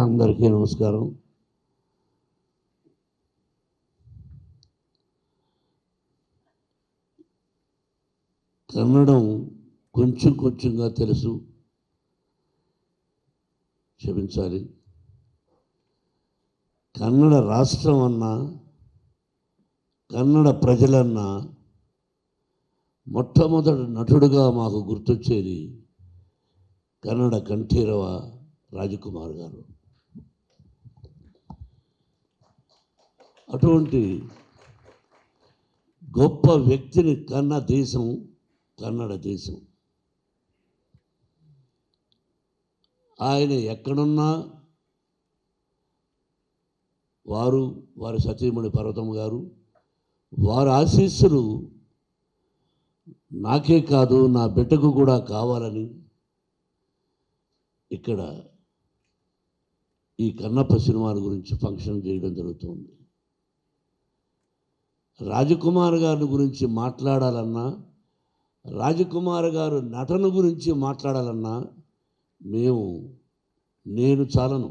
అందరికీ నమస్కారం. కన్నడం కొంచెం కొంచెంగా తెలుసు, క్షమించాలి. కన్నడ రాష్ట్రం అన్నా, కన్నడ ప్రజలన్నా మొట్టమొదటి నటుడుగా మాకు గుర్తొచ్చేది కన్నడ కంఠీరవ రాజకుమార్ గారు. అటువంటి గొప్ప వ్యక్తిని కన్న దేశం కన్నడ దేశం. ఆయన ఎక్కడున్నా వారి సతీమణి పర్వతమ్మ గారు, వారి ఆశీస్సులు నాకే కాదు నా బిడ్డకు కూడా కావాలని ఇక్కడ ఈ కన్నప్ప సినిమాల గురించి ఫంక్షన్ చేయడం జరుగుతుంది. రాజకుమార్ గారి గురించి మాట్లాడాలన్నా, రాజకుమార్ గారు నటన గురించి మాట్లాడాలన్నా నేను చాలను.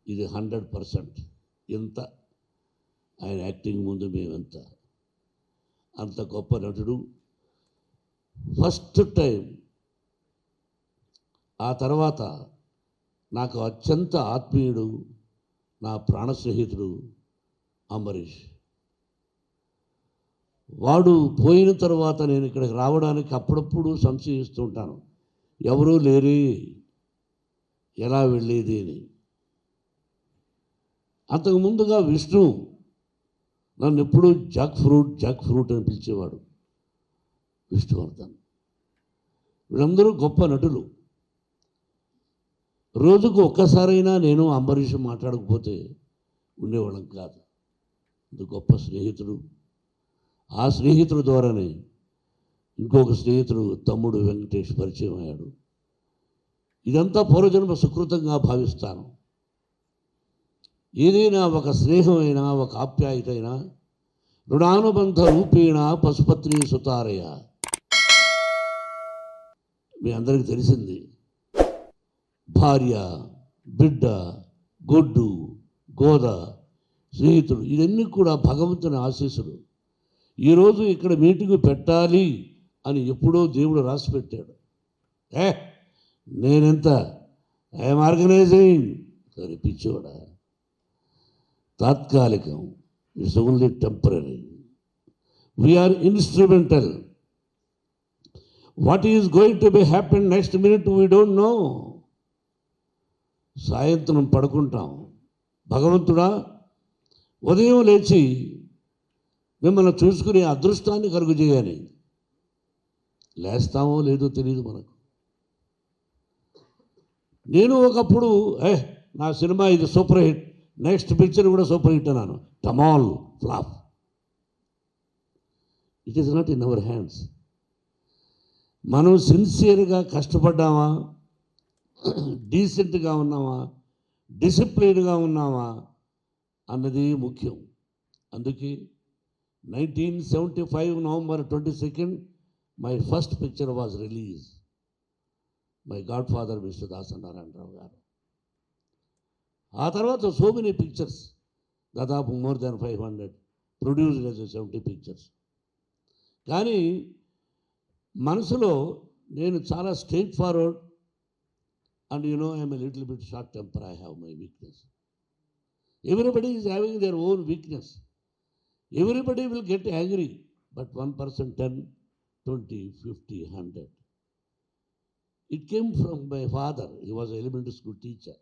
ఇది 100%. ఎంత ఆయన యాక్టింగ్ ముందు మేమెంత, అంత గొప్ప నటుడు. ఫస్ట్ టైం, ఆ తర్వాత నాకు అత్యంత ఆత్మీయుడు, నా ప్రాణ స్నేహితుడు అంబరీష్. వాడు పోయిన తర్వాత నేను ఇక్కడికి రావడానికి అప్పుడప్పుడు సంశయిస్తూ ఉంటాను, ఎవరూ లేరే, ఎలా వెళ్ళేది అని. అంతకు ముందుగా విష్ణు నన్ను ఎప్పుడూ జాక్ ఫ్రూట్ అని పిలిచేవాడు, విష్ణువర్ధన్. వీళ్ళందరూ గొప్ప నటులు. రోజుకు ఒక్కసారైనా నేను అంబరీష్ మాట్లాడకపోతే ఉండేవాళ్ళం కాదు. ఇది గొప్ప స్నేహితుడు. ఆ స్నేహితుల ద్వారానే ఇంకొక స్నేహితుడు తమ్ముడు వెంకటేష్ పరిచయం అయ్యాడు. ఇదంతా పూర్వజన్మ సుకృతంగా భావిస్తాను. ఏదైనా ఒక స్నేహమైనా, ఒక ఆప్యాయతైనా రుణానుబంధ రూపేణ పశుపత్ని సుతారయ. మీ అందరికీ తెలిసింది, భార్య, బిడ్డ, గొడ్డు, గోద, స్నేహితుడు, ఇవన్నీ కూడా భగవంతుని ఆశీస్సులు. ఈరోజు ఇక్కడ మీటింగ్ పెట్టాలి అని ఎప్పుడో దేవుడు రాసి పెట్టాడు. నేనెంత ఐఎమ్ ఆర్గనైజింగ్, సరే పిచ్చోడా, తాత్కాలికం, it's only temporary. We are instrumental. What is going to be happen next minute we don't know. సాయంత్రం పడుకుంటాం, భగవంతుడా ఉదయం లేచి మిమ్మల్ని చూసుకునే అదృష్టాన్ని కలుగు చేయాలి. లేస్తామో లేదో తెలియదు మనకు. నేను ఒకప్పుడు నా సినిమా ఇది సూపర్ హిట్, నెక్స్ట్ పిక్చర్ కూడా సూపర్ హిట్ అన్నాను. Total flop. It is not in our hands. మనం సిన్సియర్గా కష్టపడ్డామా, డీసెంట్గా ఉన్నామా, డిసిప్లిన్గా ఉన్నామా అన్నది ముఖ్యం. అందుకే 1975 November 22nd my first picture was release. My God father mister Dasa Narayana Rao గారు. ఆ తర్వాత సో మెనీ పిక్చర్స్, దాదాపు more than 500 produced as 70 pictures. కానీ మనసులో నేను చాలా straight forward, and I'm a little bit short temper. I have my weakness. Everybody is having their own weakness. Everybody will get angry, but 1%, 10, 20, 50, 100. It came from my father. He was an elementary school teacher.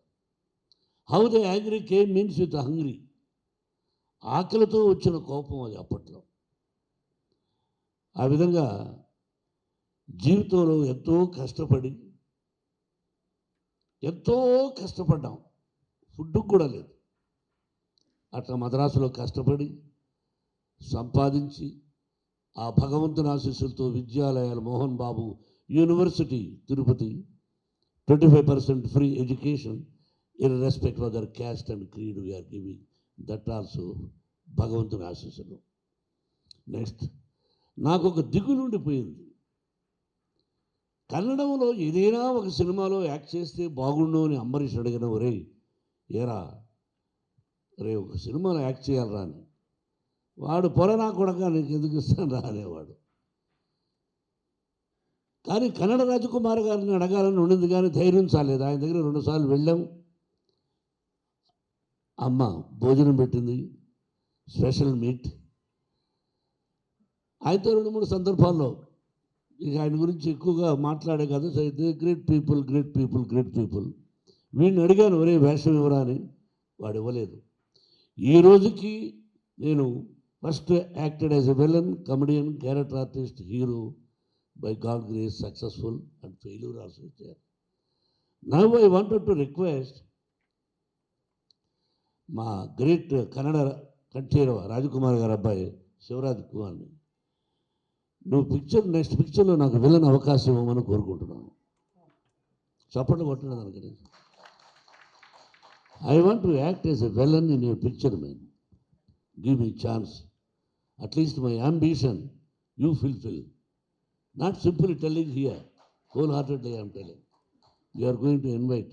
How the angry came means with hungry. ఆకలితో వచ్చిన కోపం అది అప్పట్లో. ఆ విధంగా జీవితంలో ఎంతో కష్టపడ్డాం. ఫుడ్ కూడా లేదు. అట్లా మద్రాసులో కష్టపడి సంపాదించి, ఆ భగవంతుని ఆశీస్సులతో విద్యాలయాలు, Mohan Babu university Tirupati, 25% free education irrespective of their caste and creed we are giving. That also భగవంతుని ఆశీస్సులు. నెక్స్ట్, నాకు ఒక దిగులు ఉండిపోయింది. కన్నడంలో ఏదైనా ఒక సినిమాలో యాక్ట్ చేస్తే బాగుండు అని అంబరీష్ అడిగిన ఒరే ఏరా రే ఒక సినిమాలో యాక్ట్ చేయాలరా అని. వాడు పొరనా కొడక నీకు ఎందుకు ఇస్తాను రా అనేవాడు. కానీ కన్నడ రాజకుమార్ గారిని అడగాలని ఉండింది, కానీ ధైర్యం చాలేదు. ఆయన దగ్గర 2 సార్లు వెళ్ళాం. అమ్మ భోజనం పెట్టింది, స్పెషల్ మీట్. ఆయనతో 2-3 సందర్భాల్లో ఇక ఆయన గురించి ఎక్కువగా మాట్లాడే కదా, great people great people great people. వీడిని అడిగాను ఒరే వేషం ఇవ్వరా అని, వాడు ఇవ్వలేదు. ఈ రోజుకి నేను first acted as a villain, comedian, character artist, hero, by God grace successful and failure also is there. Now I wanted to request మా గ్రేట్ కన్నడ కంఠీరవ రాజకుమార్ గారు అబ్బాయి శివరాజ్ కుమార్ని, నువ్వు నెక్స్ట్ పిక్చర్లో నాకు విలన్ అవకాశం ఇవ్వమని కోరుకుంటున్నాను. చప్పట్లు కొట్టండి దానికి. I want to act as a villain in your picture man. Give me chance. At least my ambition you fulfil. Not simply telling here, wholeheartedly I am telling. You are going to invite.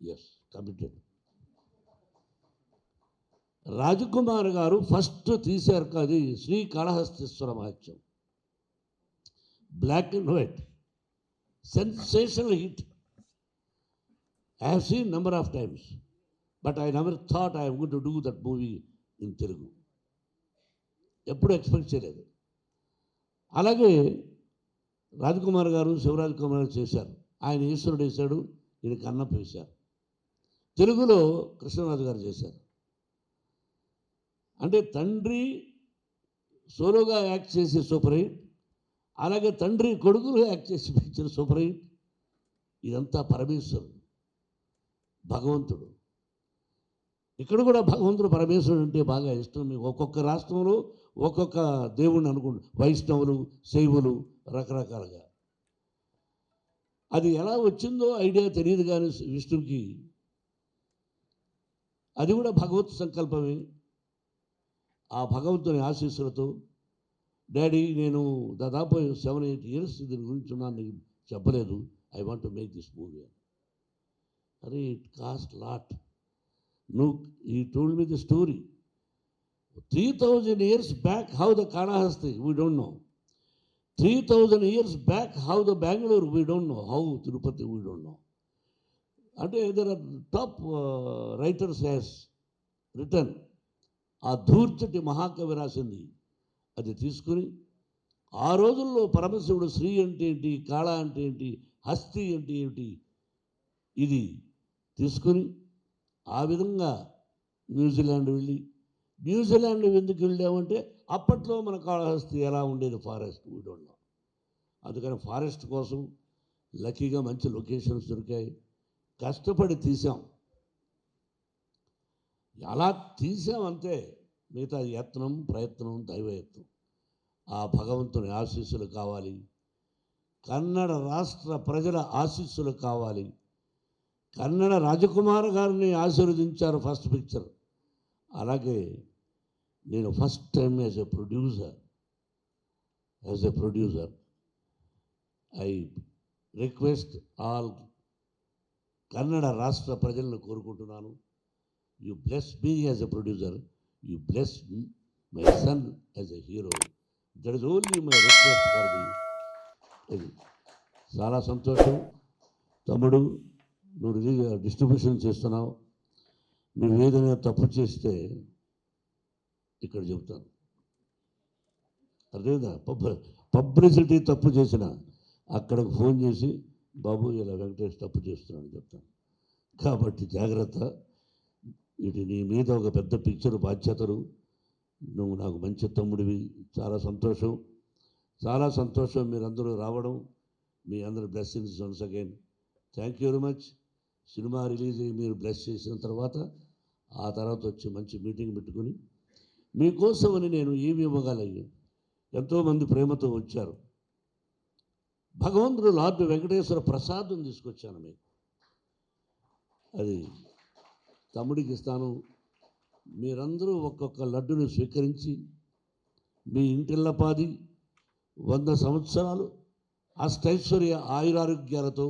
Yes, committed. Rajkumar garu first తీశారు అది Srikalahasteeswara Mahatyam, black and white, sensational hit. I have seen number of times, but I never thought I am going to do that movie in Telugu. ఎప్పుడు expect చేయలేదు. అలాగే రాజకుమార్ గారు శివరాజ్ కుమార్ చేశారు. ఆయన ఈశ్వరుడు వేశాడు, ఈయన కన్నప్ప వేశారు. తెలుగులో కృష్ణరాజు గారు చేశారు. అంటే తండ్రి సోలోగా యాక్ట్ చేసి సూపర్ హిట్, అలాగే తండ్రి కొడుకులు యాక్ట్ చేసి పిక్చర్ సూపర్ హిట్. ఇదంతా పరమేశ్వరుడు, భగవంతుడు. ఇక్కడ కూడా భగవంతుడు పరమేశ్వరుడు అంటే బాగా ఇష్టం. మీకు ఒక్కొక్క రాష్ట్రంలో ఒక్కొక్క దేవుణ్ణి అనుకుంటు, వైష్ణవులు, శైవులు, రకరకాలుగా. అది ఎలా వచ్చిందో ఐడియా తెలియదు, కానీ విష్ణువుకి అది కూడా భగవత్ సంకల్పమే. ఆ భగవంతుని ఆశీస్సులతో డాడీ నేను దాదాపు 7-8 years దీని గురించి ఉన్నాను, నీకు చెప్పలేదు. I want to make this movie. అరే it cost lot. He told me the story. 3,000 years back, how the Kalahasti, we don't know. 3,000 years back, how the Bangalore, we don't know. How Tirupati, we don't know. And there are top writers has written. ఆ ధూర్చటి మహాకవి రాసింది. అది తీసుకుని ఆ రోజుల్లో పరమశివుడు శ్రీ అంటే ఏంటి, కాళ అంటే ఏంటి, హస్తి అంటే ఏంటి, ఇది తీసుకుని ఆ విధంగా న్యూజిలాండ్ వెళ్ళి, న్యూజిలాండ్ ఎందుకు వెళ్ళామంటే అప్పట్లో మన కాళహస్తి ఎలా ఉండేది, ఫారెస్ట్ వీడున్నాం. అందుకని ఫారెస్ట్ కోసం లక్కీగా మంచి లొకేషన్స్ దొరికాయి, కష్టపడి తీసాం. అలా తీసామంతే. మిగతా యత్నం, ప్రయత్నం, దైవయత్నం. ఆ భగవంతుని ఆశీస్సులు కావాలి, కన్నడ రాష్ట్ర ప్రజల ఆశీస్సులు కావాలి. కన్నడ రాజకుమార్ గారిని ఆశీర్వదించారు ఫస్ట్ పిక్చర్. అలాగే నేను first time as a producer I request all Kannada రాష్ట్ర ప్రజలను కోరుకుంటున్నాను, you bless me as a producer, you bless my sun as a hero. That is only my request for the. చాలా సంతోషం తమ్ముడు, నువ్వు డిస్ట్రిబ్యూషన్ చేస్తున్నావు. నువ్వు ఏదైనా తప్పు చేస్తే ఇక్కడ చెబుతాను, అదేదా పబ్లిసిటీ తప్పు చేసిన అక్కడికి ఫోన్ చేసి బాబు ఇలా వెంకటేష్ తప్పు చేస్తున్నాను చెప్తాను. కాబట్టి జాగ్రత్త. ఇది నీ మీద ఒక పెద్ద పిక్చర్ బాధ్యతలు. నువ్వు నాకు మంచి తమ్ముడివి. చాలా సంతోషం, చాలా సంతోషం మీరందరూ రావడం. మీ అందరి blessings once again. Thank you very much. Cinema release అయ్యి మీరు బ్లెస్ చేసిన తర్వాత ఆ తర్వాత వచ్చి మంచి మీటింగ్ పెట్టుకుని మీకోసమని నేను ఏమి ఇవ్వగలను. ఎంతోమంది ప్రేమతో వచ్చారు. భగవంతుడు లార్డ్ వెంకటేశ్వర ప్రసాదం తీసుకొచ్చాను మీకు. అది తమ్ముడికి ఇస్తాను. మీరందరూ ఒక్కొక్క లడ్డును స్వీకరించి మీ ఇంటిల్లపాది 100 సంవత్సరాలు అష్టైశ్వర్య ఆయురారోగ్యాలతో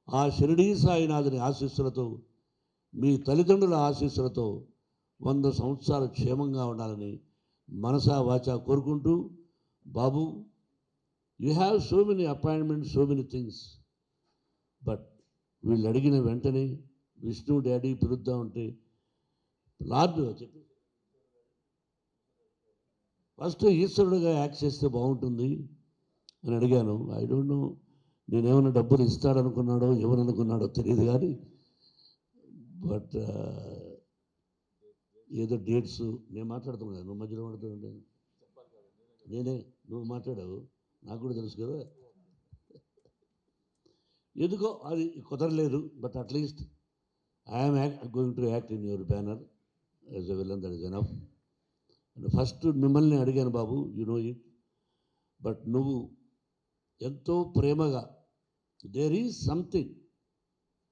ఆ షిరిడీ సాయినాథుని ఆశీస్సులతో మీ తల్లిదండ్రుల ఆశీస్సులతో 100 సంవత్సరాలు క్షేమంగా ఉండాలని మనసా వాచా కోరుకుంటూ, బాబు, you have so many appointments, so many things, but వీళ్ళు అడిగిన వెంటనే విష్ణు డాడీ పిలుద్దాం అంటే లార్డ్ చెప్పి ఫస్ట్ ఈశ్వరుడుగా యాక్ట్ చేస్తే బాగుంటుంది అని అడిగాను. ఐ డోంట్ నో, నేనేమైనా డబ్బులు ఇస్తాడనుకున్నాడో ఎవరనుకున్నాడో తెలియదు కానీ, బట్ ఏదో డేట్స్ నేను మాట్లాడుతున్నాను కదా, నువ్వు మధ్యలో మాట్లాడుతుంటే నేనే, నువ్వు మాట్లాడావు, నాకు కూడా తెలుసు కదా. ఎందుకో అది కుదరలేదు, but at least I'm going to act in your banner as a villain, that is enough. First మిమ్మల్ని అడిగాను, బాబు, యు నో ఇట్, బట్ నువ్వు ఎంతో ప్రేమగా, దేర్ ఈజ్ సంథింగ్,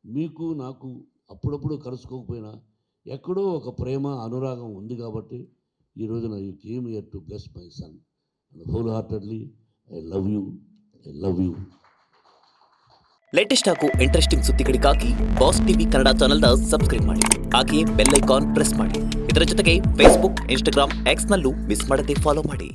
మీకు నాకు అప్పుడప్పుడు కలుసుకోకపోయినా ఎక్కడో ఒక ప్రేమ అనురాగం ఉంది కాబట్టి ఈ రోజున you came here to bless my son and whole heartedly I love you. Latest ಹಾಗೂ ಇಂಟ್ರೆಸ್ಟಿಂಗ್ ಸುದ್ದಿಗಳಿಗಾಗಿ ಬಾಸ್ ಟಿವಿ ಕನ್ನಡ ಚಾನೆಲ್ನ ಸಬ್ಸ್ಕ್ರೈಬ್ ಮಾಡಿ, ಹಾಗೆಯೇ ಬೆಲ್ ಐಕಾನ್ ಪ್ರೆಸ್ ಮಾಡಿ. ಇದರ ಜೊತೆಗೆ ಫೇಸ್ಬುಕ್, ಇನ್ಸ್ಟಾಗ್ರಾಮ್, ಎಕ್ಸ್ನಲ್ಲೂ ಮಿಸ್ ಮಾಡದೆ ಫಾಲೋ ಮಾಡಿ.